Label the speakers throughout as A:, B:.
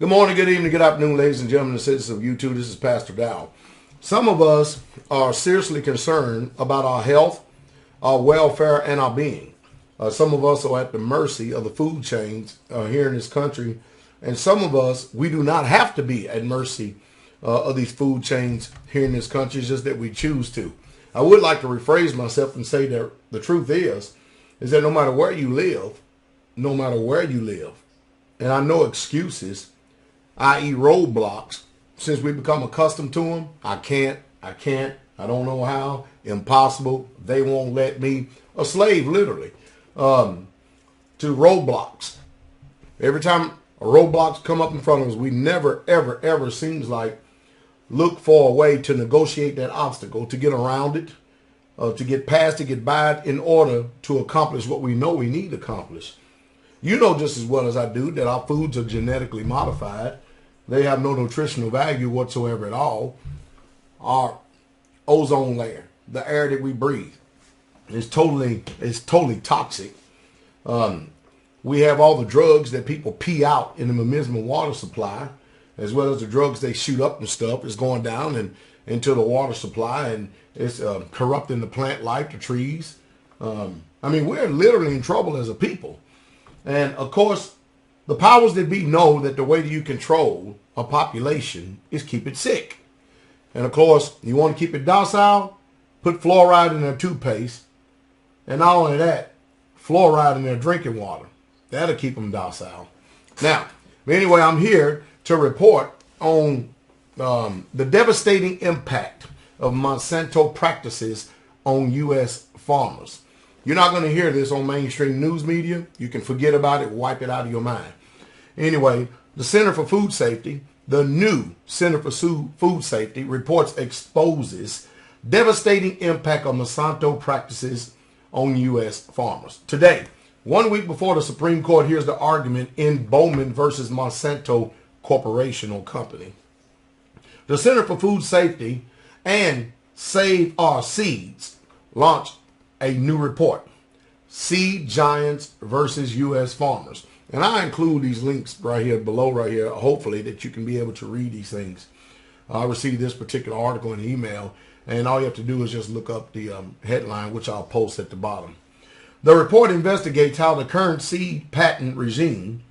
A: Good morning, good evening, good afternoon, ladies and gentlemen, and citizens of YouTube. This is Pastor Dowell. Some of us are seriously concerned about our health, our welfare, and our being. Some of us are at the mercy of the food chains here in this country, and some of us, we do not have to be at mercy of these food chains here in this country. It's just that we choose to. I would like to rephrase myself and say that the truth is that no matter where you live, and I know excuses, i.e. roadblocks, since we become accustomed to them. I can't, I don't know how, impossible, they won't let me, a slave literally, to roadblocks. Every time a roadblocks come up in front of us, we never, ever seems like look for a way to negotiate that obstacle, to get around it, to get past, to get by it in order to accomplish what we know we need to accomplish. You know just as well as I do that our foods are genetically modified. They have no nutritional value whatsoever at all. Our ozone layer, the air that we breathe, is totally toxic. We have all the drugs that people pee out in the municipal water supply, as well as the drugs they shoot up and stuff. It's going down and into the water supply, and it's corrupting the plant life, the trees. I mean, we're literally in trouble as a people. And of course, the powers that be know that the way that you control a population is keep it sick. And of course, you want to keep it docile, put fluoride in their toothpaste. And not only that, fluoride in their drinking water. That'll keep them docile. Now, anyway, I'm here to report on the devastating impact of Monsanto practices on U.S. farmers. You're not going to hear this on mainstream news media. You can forget about it, wipe it out of your mind. Anyway, the Center for Food Safety, the new Center for Food Safety, exposes devastating impact of Monsanto practices on U.S. farmers. Today, 1 week before the Supreme Court hears the argument in Bowman versus Monsanto Corporation or Company, the Center for Food Safety and Save Our Seeds launched a new report, Seed Giants versus U.S. Farmers. And I include these links right here below, right here, hopefully that you can be able to read these things. I received this particular article in an email, and all you have to do is just look up the headline, which I'll post at the bottom. The report investigates how the current seed patent regime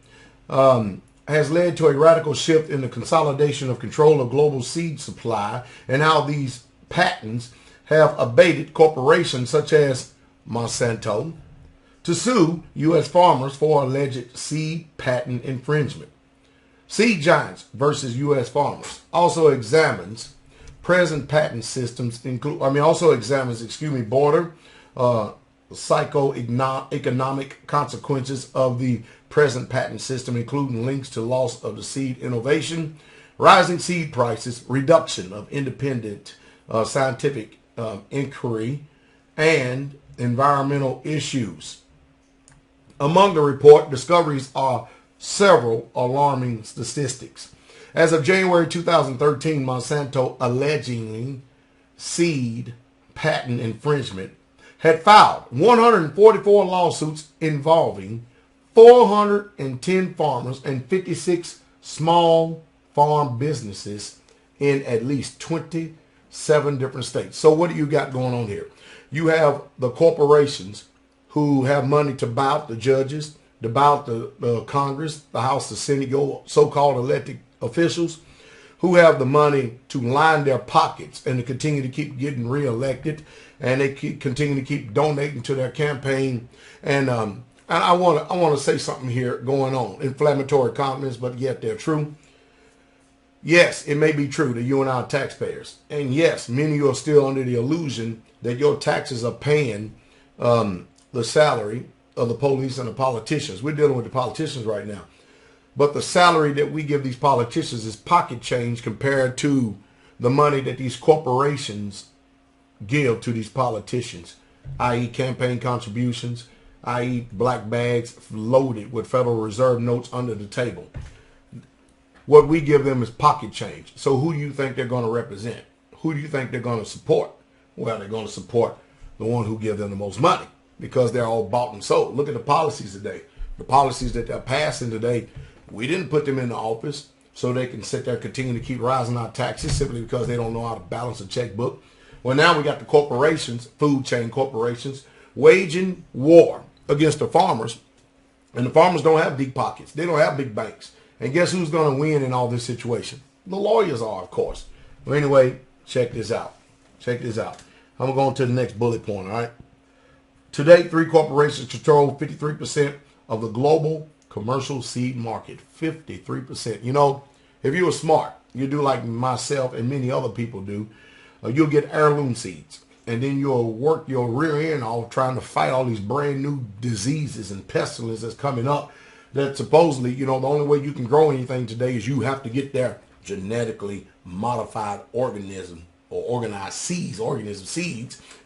A: has led to a radical shift in the consolidation of control of global seed supply, and how these patents have abated corporations such as Monsanto to sue U.S. farmers for alleged seed patent infringement. Seed Giants versus U.S. farmers also examines present patent systems, border psychoeconomic consequences of the present patent system, including links to loss of the seed innovation, rising seed prices, reduction of independent scientific inquiry, and environmental issues. Among the report discoveries are several alarming statistics. As of January 2013, Monsanto, alleging seed patent infringement, had filed 144 lawsuits involving 410 farmers and 56 small farm businesses in at least 27 different states. So what do you got going on here? You have the corporations who have money to buy out the judges, to buy out the Congress, the House, the Senate, your so-called elected officials, who have the money to line their pockets and to continue to keep getting reelected, and they continue to keep donating to their campaign. And I want to say something here going on. Inflammatory comments, but yet they're true. Yes, it may be true that you and I are taxpayers. And yes, many of you are still under the illusion that your taxes are paying the salary of the police and the politicians. We're dealing with the politicians right now. But the salary that we give these politicians is pocket change compared to the money that these corporations give to these politicians, i.e. campaign contributions, i.e. black bags loaded with Federal Reserve notes under the table. What we give them is pocket change. So who do you think they're going to represent? Who do you think they're going to support? Well, they're going to support the one who gives them the most money, because they're all bought and sold. Look at the policies today. The policies that they're passing today, we didn't put them in the office. so they can sit there and continue to keep rising our taxes simply because they don't know how to balance a checkbook. Well, now we got the corporations, food chain corporations, waging war against the farmers. And the farmers don't have deep pockets. They don't have big banks. And guess who's going to win in all this situation? The lawyers are, of course. Well, anyway, check this out. Check this out. I'm going to the next bullet point, all right? Today, 3 corporations control 53% of the global commercial seed market. 53%. You know, if you were smart, you do like myself and many other people do, you'll get heirloom seeds. And then you'll work your rear end off trying to fight all these brand new diseases and pestilence that's coming up that supposedly, you know, the only way you can grow anything today is you have to get their genetically modified organism or organized seeds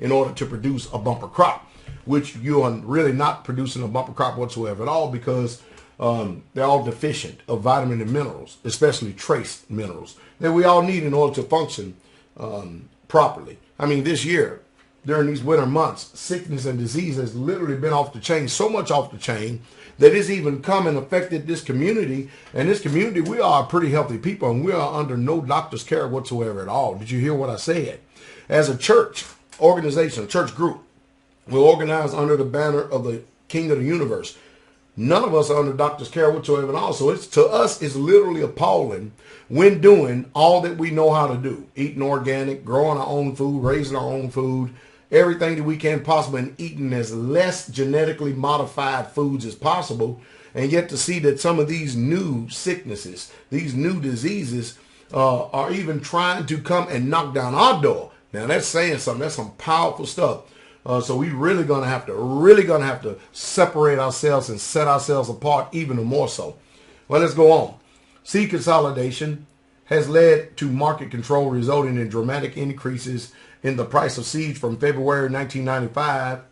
A: in order to produce a bumper crop, which you are really not producing a bumper crop whatsoever at all because they're all deficient of vitamin and minerals, especially trace minerals that we all need in order to function properly. I mean, this year, during these winter months, sickness and disease has literally been off the chain, so much off the chain that it's even come and affected this community. And this community, we are pretty healthy people, and we are under no doctor's care whatsoever at all. Did you hear what I said? As a church organization, a church group, we're organized under the banner of the King of the Universe. None of us are under doctor's care whatsoever at all. So it's, to us, it's literally appalling when doing all that we know how to do. Eating organic, growing our own food, raising our own food, everything that we can possibly, and eating as less genetically modified foods as possible. And yet to see that some of these new sicknesses, these new diseases are even trying to come and knock down our door. Now that's saying something. That's some powerful stuff. So we really gonna have to separate ourselves and set ourselves apart even more so. Well, let's go on. Seed consolidation has led to market control, resulting in dramatic increases in the price of seeds from February 1995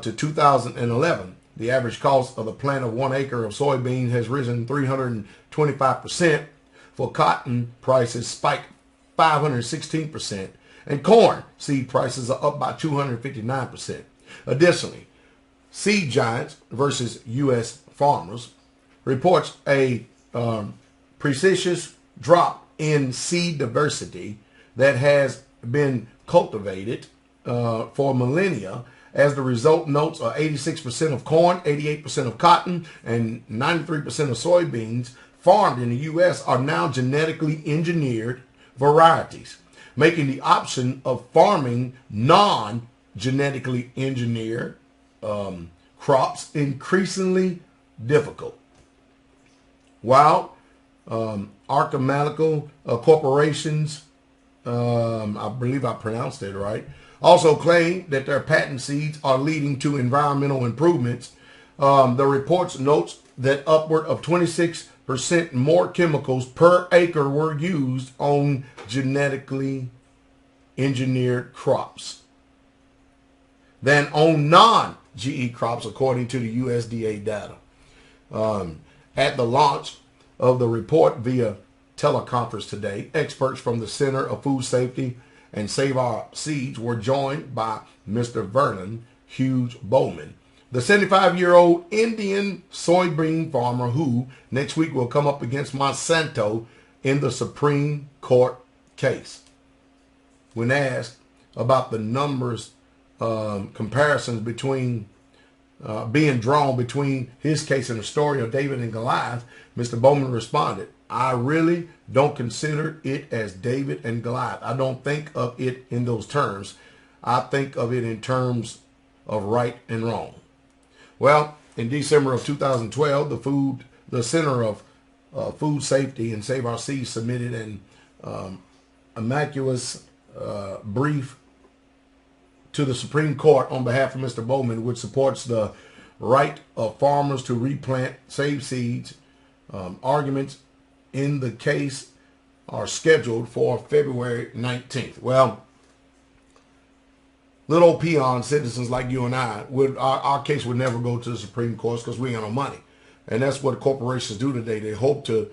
A: to 2011. The average cost of the plant of 1 acre of soybean has risen 325%. For cotton, prices spiked 516%. And corn seed prices are up by 259%. Additionally, Seed Giants versus U.S. Farmers reports a precipitous drop in seed diversity that has been cultivated for millennia. As the result, notes are 86% of corn, 88% of cotton, and 93% of soybeans farmed in the U.S. are now genetically engineered varieties, making the option of farming non-genetically engineered crops increasingly difficult. While Archimedical corporations, I believe I pronounced it right, also claim that their patent seeds are leading to environmental improvements. The report notes that upward of 26% more chemicals per acre were used on genetically engineered crops than on non-GE crops, according to the USDA data. At the launch of the report via teleconference today, experts from the Center of Food Safety and Save Our Seeds were joined by Mr. Vernon Hughes Bowman, the 75-year-old Indian soybean farmer who next week will come up against Monsanto in the Supreme Court case. When asked about the numbers, comparisons between being drawn between his case and the story of David and Goliath, Mr. Bowman responded, "I really don't consider it as David and Goliath. I don't think of it in those terms. I think of it in terms of right and wrong." Well, in December of 2012, the Center of Food Safety and Save Our Seeds submitted an amicus brief to the Supreme Court on behalf of Mr. Bowman, which supports the right of farmers to replant save seeds. Arguments in the case are scheduled for February 19th. Well, little peon citizens like you and I, our case would never go to the Supreme Court because we ain't got no money. And that's what corporations do today. They hope to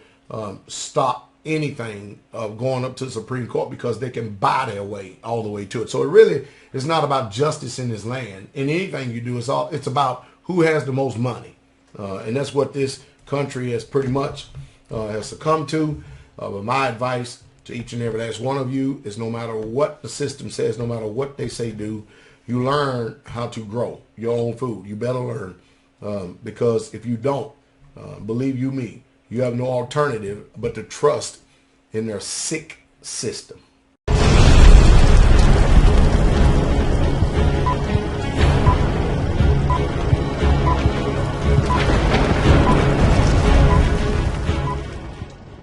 A: stop anything going up to the Supreme Court because they can buy their way all the way to it. So it really is not about justice in this land. In anything you do, it's about who has the most money. And that's what this country has pretty much have succumbed to. But my advice to each and every last one of you is, no matter what the system says, no matter what they say do, you learn how to grow your own food. You better learn, because if you don't, believe you me, you have no alternative but to trust in their sick system.